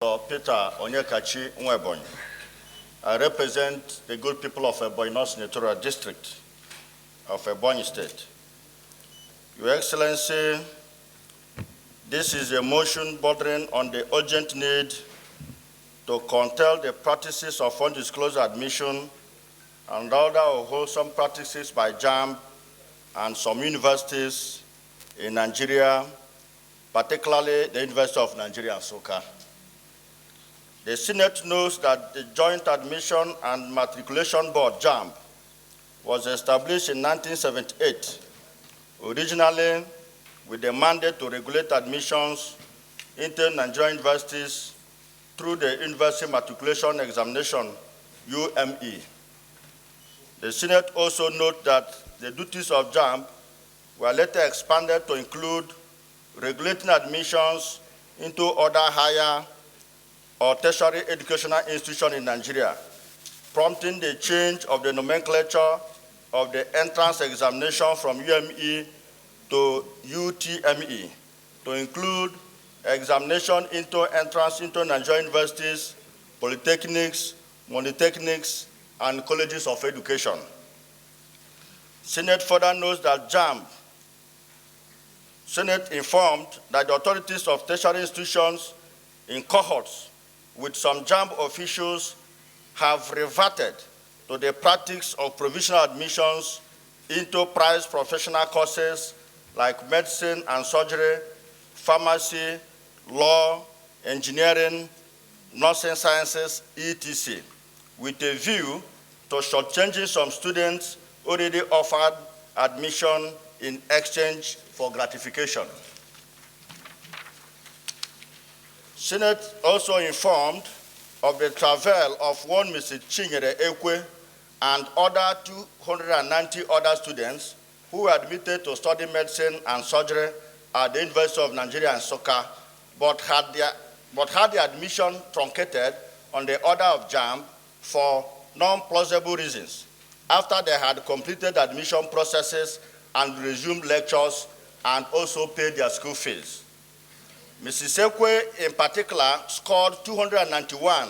Senator Onyeka Nwebonyi. I represent the good people of Ebonyi North Senatorial District of Ebonyi State. Your Excellency, this is a motion bordering on the urgent need to curtail the practices of undisclosed admission and other wholesome practices by JAMB and some universities in Nigeria, particularly the University of Nigeria, Nsukka. The Senate knows that the Joint Admission and Matriculation Board, JAMB, was established in 1978, originally with the mandate to regulate admissions into Nigerian universities through the University Matriculation Examination, UME. The Senate also notes that the duties of JAMB were later expanded to include regulating admissions into other higher or tertiary educational institutions in Nigeria, prompting the change of the nomenclature of the entrance examination from UME to UTME to include examination into entrance into Nigerian universities, polytechnics, monotechnics, and colleges of education. Senate further notes that Senate informed that the authorities of tertiary institutions in cohorts with some JAMB officials have reverted to the practice of provisional admissions into prized professional courses like medicine and surgery, pharmacy, law, engineering, nursing sciences, etc., with a view to shortchanging some students already offered admission in exchange for gratification. Senate also informed of the travel of one Mrs. Chinyere Ekwe and other 290 other students who were admitted to study medicine and surgery at the University of Nigeria in Nsukka, but had their admission truncated on the order of JAMB for non-plausible reasons after they had completed admission processes and resumed lectures and also paid their school fees. Mrs. Ekwe, in particular, scored 291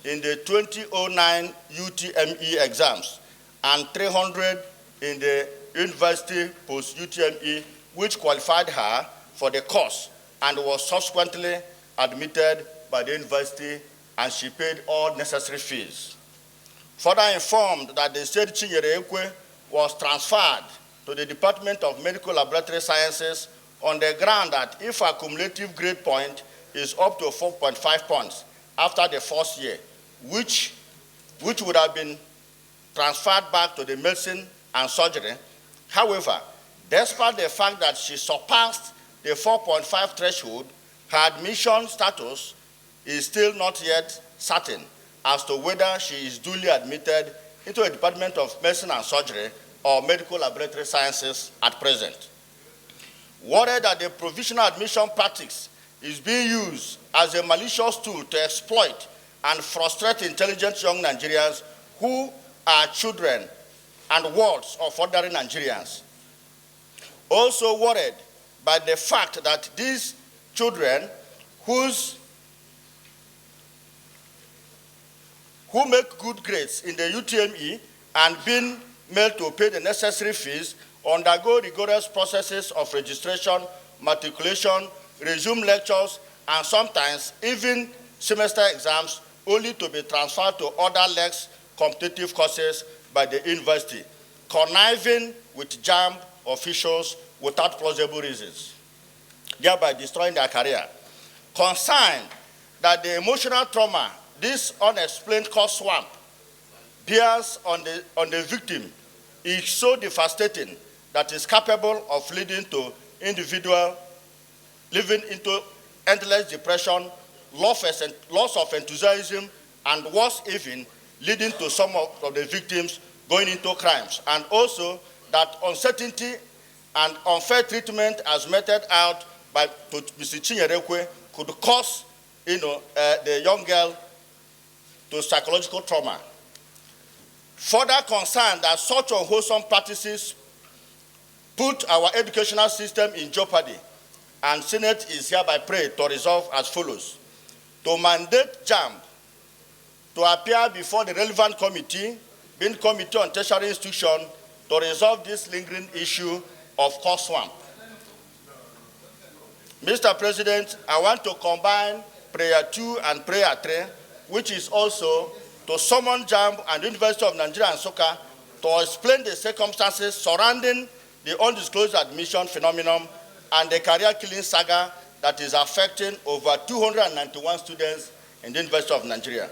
in the 2009 UTME exams and 300 in the university post-UTME, which qualified her for the course and was subsequently admitted by the university, and she paid all necessary fees. Further informed that the said Chinyere Ekwe was transferred to the Department of Medical Laboratory Sciences on the ground that if her cumulative grade point is up to 4.5 points after the first year, which would have been transferred back to the medicine and surgery. However, despite the fact that she surpassed the 4.5 threshold, her admission status is still not yet certain as to whether she is duly admitted into a Department of Medicine and Surgery or Medical Laboratory Sciences at present. Worried that the provisional admission practice is being used as a malicious tool to exploit and frustrate intelligent young Nigerians who are children and wards of ordinary Nigerians. Also worried by the fact that these children who make good grades in the UTME and been made to pay the necessary fees undergo rigorous processes of registration, matriculation, resume lectures, and sometimes even semester exams, only to be transferred to other less competitive courses by the university, conniving with JAMB officials without plausible reasons, thereby destroying their career. Concerned that the emotional trauma this unexplained cost swamp bears on the victim is so devastating that is capable of leading to individual living into endless depression, loss of enthusiasm, and worse even, leading to some of the victims going into crimes. And also that uncertainty and unfair treatment as meted out by Mr. Chinyere Ekwe could cause the young girl to psychological trauma. Further concerned that such unwholesome practices put our educational system in jeopardy, and Senate is hereby prayed to resolve as follows. to mandate JAMB to appear before the relevant committee, being Committee on Tertiary Institution, to resolve this lingering issue of cost swamp. Mr. President, I want to combine prayer 2 and prayer 3, which is also to summon JAMB and the University of Nigeria and Nsukka to explain the circumstances surrounding the undisclosed admission phenomenon and the career killing saga that is affecting over 291 students in the University of Nigeria.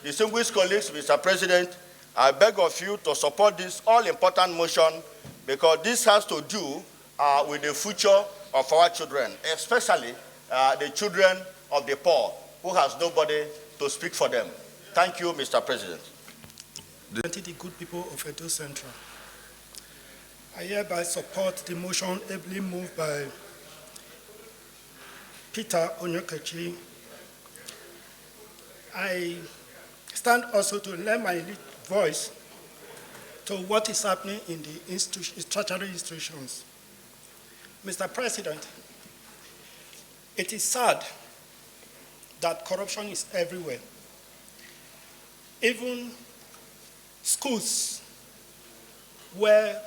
Distinguished colleagues, Mr. President, I beg of you to support this all-important motion because this has to do with the future of our children, especially the children of the poor who has nobody to speak for them. Thank you, Mr. President. The good people of Edo Central. I hereby support the motion ably moved by Peter Onyeka. I stand also to lend my voice to what is happening in the tertiary institutions. Mr. President, it is sad that corruption is everywhere. Even schools where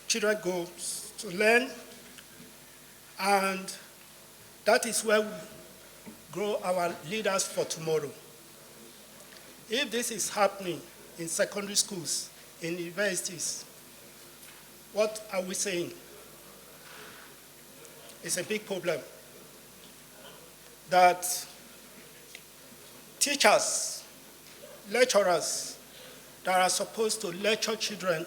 children go to learn, and that is where we grow our leaders for tomorrow. If this is happening in secondary schools, in universities, what are we saying? It's a big problem that teachers, lecturers that are supposed to lecture children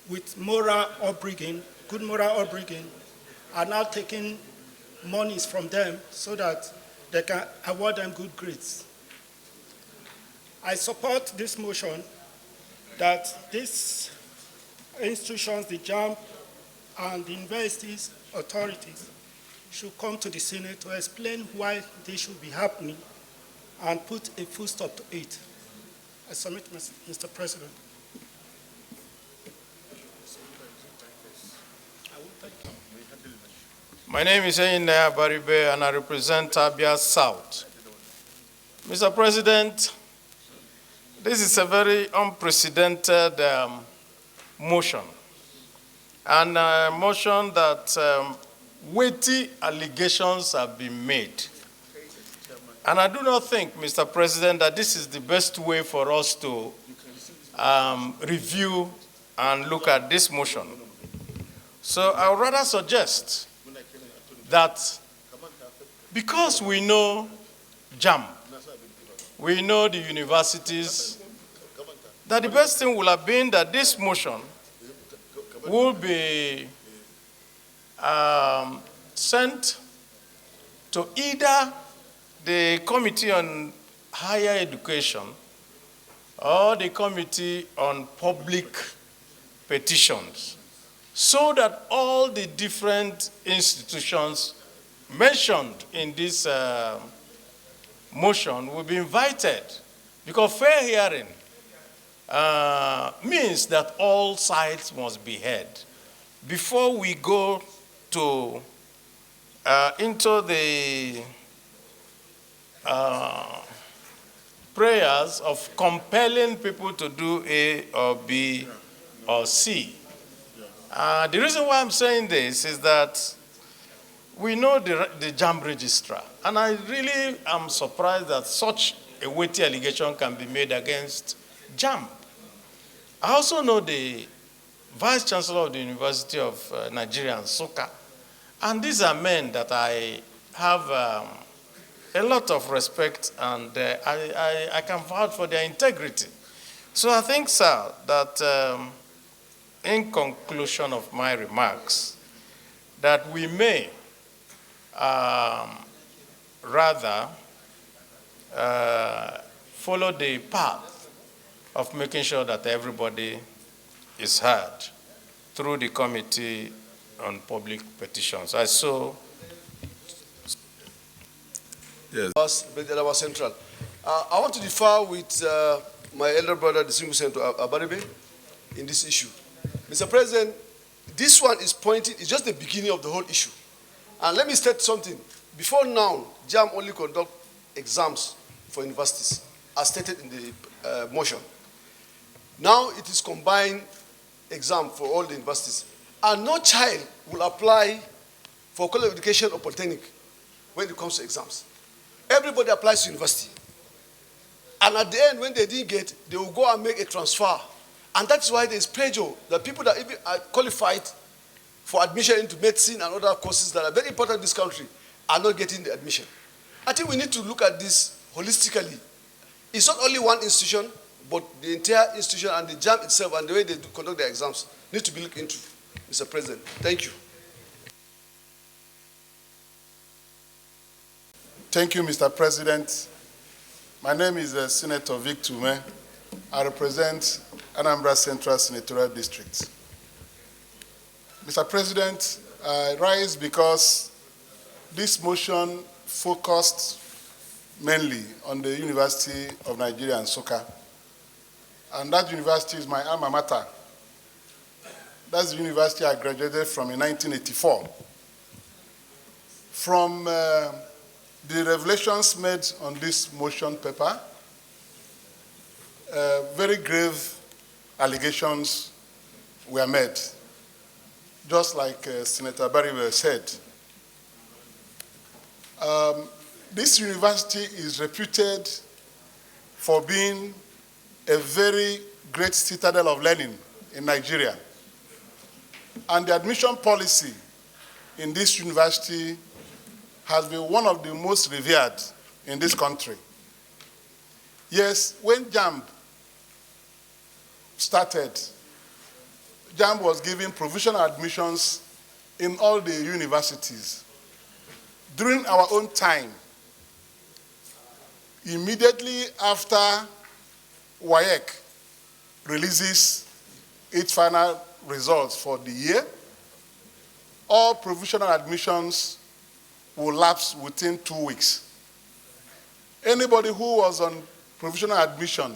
with moral upbringing, good moral upbringing, are now taking monies from them so that they can award them good grades. I support this motion that these institutions, the JAMB and the universities authorities, should come to the Senate to explain why they should be happening and put a full stop to it. I submit, Mr. President. My name is Eyinaya Baribe and I represent Abia South. Mr. President, this is a very unprecedented motion, and a motion that weighty allegations have been made. And I do not think, Mr. President, that this is the best way for us to review and look at this motion. So I would rather suggest that because we know JAMB, we know the universities, that the best thing would have been that this motion will be sent to either the Committee on Higher Education or the Committee on Public Petitions, so that all the different institutions mentioned in this motion will be invited, because fair hearing means that all sides must be heard before we go to into the prayers of compelling people to do A or B or C. The reason why I'm saying this is that we know the JAMB registrar, and I really am surprised that such a weighty allegation can be made against JAMB. I also know the Vice Chancellor of the University of Nigeria and Nsukka, and these are men that I have a lot of respect, and I can vouch for their integrity. So I think, sir, that in conclusion of my remarks, that we may rather follow the path of making sure that everybody is heard through the Committee on Public Petitions. I saw. Yes. Central. I want to differ with my elder brother, the Distinguished Senator Abaribe, in this issue. Mr. President, this one is pointing, it's just the beginning of the whole issue. And let me state something. Before now, JAMB only conduct exams for universities, as stated in the motion. Now it is combined exam for all the universities. And no child will apply for college of education or polytechnic when it comes to exams. Everybody applies to university. And at the end, when they didn't get, they will go and make a transfer. And that's why there's pressure that people that even are qualified for admission into medicine and other courses that are very important in this country are not getting the admission. I think we need to look at this holistically. It's not only one institution, but the entire institution and the JAMB itself and the way they conduct their exams need to be looked into, Mr. President. Thank you. Thank you, Mr. President. My name is Senator Victor Ume. I represent Anambra Central Senatorial District. Mr. President, I rise because this motion focused mainly on the University of Nigeria, Nsukka. And that university is my alma mater. That's the university I graduated from in 1984. From the revelations made on this motion paper, very grave allegations were made, just like Senator Baribe said. This university is reputed for being a very great citadel of learning in Nigeria. And the admission policy in this university has been one of the most revered in this country. Yes, when JAMB started, JAMB was giving provisional admissions in all the universities. During our own time, immediately after WAEC releases its final results for the year, all provisional admissions will lapse within 2 weeks. Anybody who was on provisional admission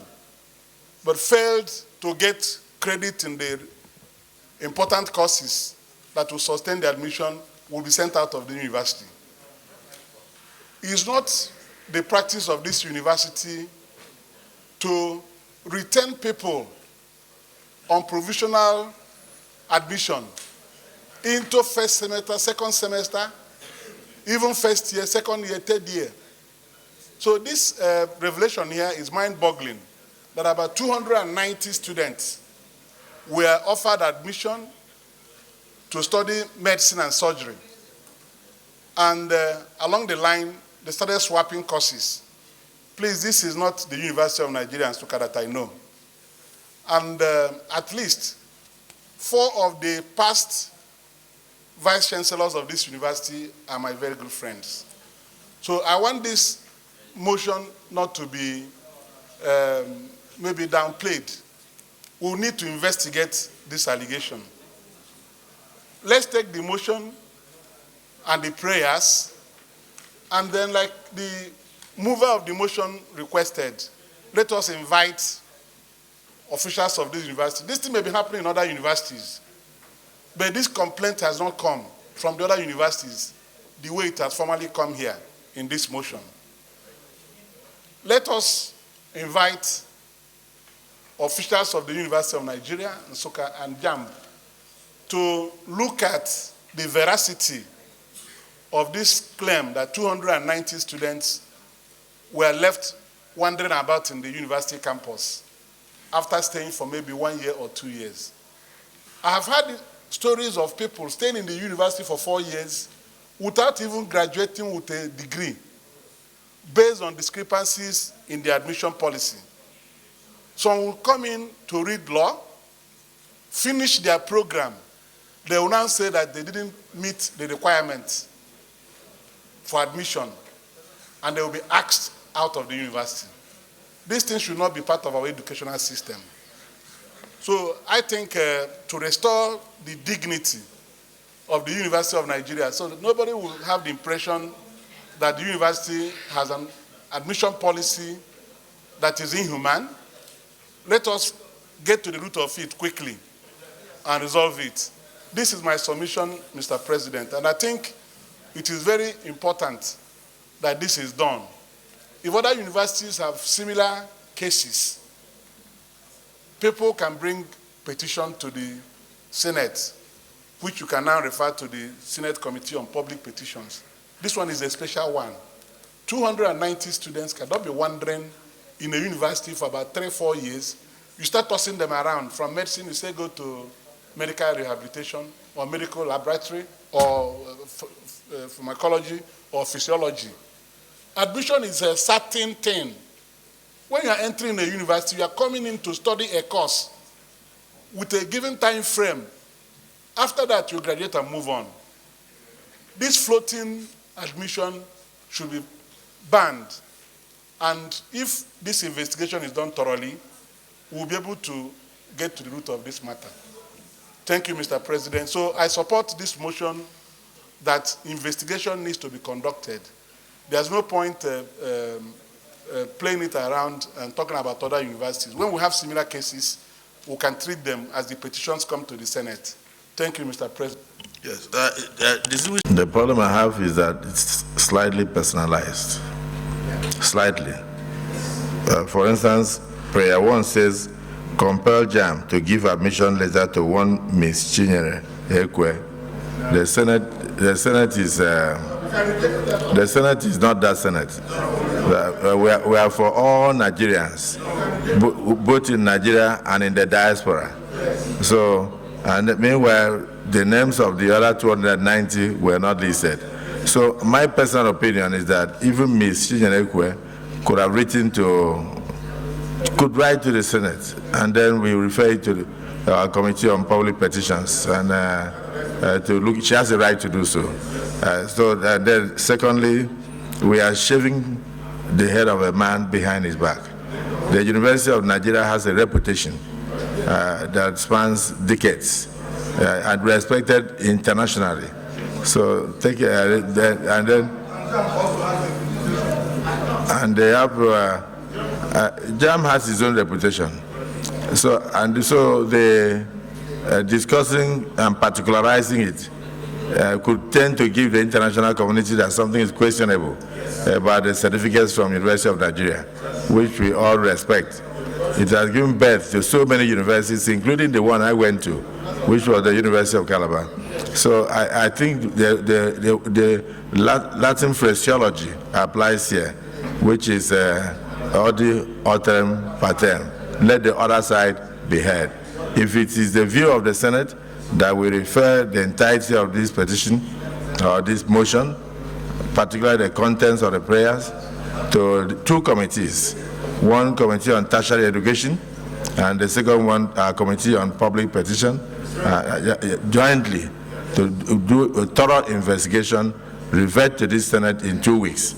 but failed to get credit in the important courses that will sustain the admission will be sent out of the university. It is not the practice of this university to retain people on provisional admission into first semester, second semester, even first year, second year, third year. So this revelation here is mind-boggling, that about 290 students were offered admission to study medicine and surgery. And along the line, they started swapping courses. Please, this is not the University of Nigeria and Nsukka that I know. And at least 4 of the past vice chancellors of this university are my very good friends. So I want this motion not to be maybe downplayed. We'll need to investigate this allegation. Let's take the motion and the prayers, and then, like the mover of the motion requested, let us invite officials of this university. This thing may be happening in other universities, but this complaint has not come from the other universities the way it has formally come here in this motion. Let us invite officials of the University of Nigeria, Nsukka, and JAMB to look at the veracity of this claim that 290 students were left wandering about in the university campus after staying for maybe 1 year or 2 years. I have heard stories of people staying in the university for 4 years without even graduating with a degree based on discrepancies in the admission policy. Some will come in to read law, finish their program. They will now say that they didn't meet the requirements for admission, and they will be axed out of the university. This thing should not be part of our educational system. So I think to restore the dignity of the University of Nigeria, so that nobody will have the impression that the university has an admission policy that is inhuman, let us get to the root of it quickly and resolve it. This is my submission, Mr. President, and I think it is very important that this is done. If other universities have similar cases, people can bring petition to the Senate, which you can now refer to the Senate Committee on Public Petitions. This one is a special one. 290 students cannot be wandering in a university for about 3-4 years. You start tossing them around. From medicine, you say go to medical rehabilitation or medical laboratory or pharmacology or physiology. Admission is a certain thing. When you are entering a university, you are coming in to study a course with a given time frame. After that, you graduate and move on. This floating admission should be banned. And if this investigation is done thoroughly, we'll be able to get to the root of this matter. Thank you, Mr. President. So I support this motion that investigation needs to be conducted. There's no point playing it around and talking about other universities. When we have similar cases, we can treat them as the petitions come to the Senate. Thank you, Mr. President. Yes. The problem I have is that it's slightly personalized. Slightly. For instance, Prayer 1 says, compel JAMB to give admission letter to one Ms. Chinyere Ekwe. The Senate is not that Senate. We are for all Nigerians, both in Nigeria and in the diaspora. So, and meanwhile, the names of the other 290 were not listed. So my personal opinion is that even Ms. Chinyere Ekwe could write to the Senate, and then we refer it to our Committee on Public Petitions, and to look. She has the right to do so. Then, secondly, we are shaving the head of a man behind his back. The University of Nigeria has a reputation that spans decades and respected internationally. So take and they have JAMB has its own reputation. So the discussing and particularizing it could tend to give the international community that something is questionable about the certificates from University of Nigeria, which we all respect. It has given birth to so many universities, including the one I went to, which was the University of Calabar. So I think the Latin phraseology applies here, which is audi autem patem. Let the other side be heard. If it is the view of the Senate that we refer the entirety of this petition or this motion, particularly the contents of the prayers, to two committees. One committee on tertiary education and the second one, committee on public petition, jointly to do a thorough investigation, revert to this Senate in 2 weeks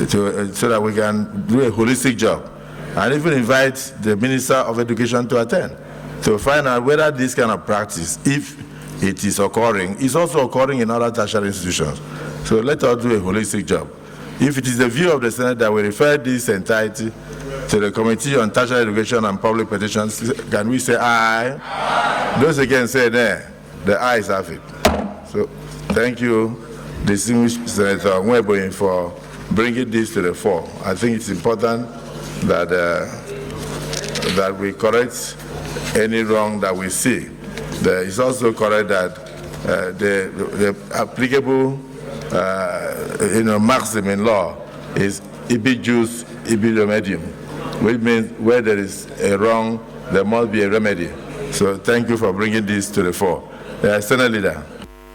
so that we can do a holistic job, and even invite the Minister of Education to attend to find out whether this kind of practice, if it is occurring, is also occurring in other tertiary institutions. So let us do a holistic job. If it is the view of the Senate that we refer this entirety to the Committee on Tertiary Education and Public Petitions, can we say aye? Aye. Those again say nay. The ayes have it. So thank you, distinguished Senator Nwebonyi, for bringing this to the fore. I think it's important that that we correct any wrong that we see. It's also correct that the applicable maxim in law is ibi jus, ibi remedium, which means where there is a wrong, there must be a remedy. So thank you for bringing this to the fore. Senate Leader.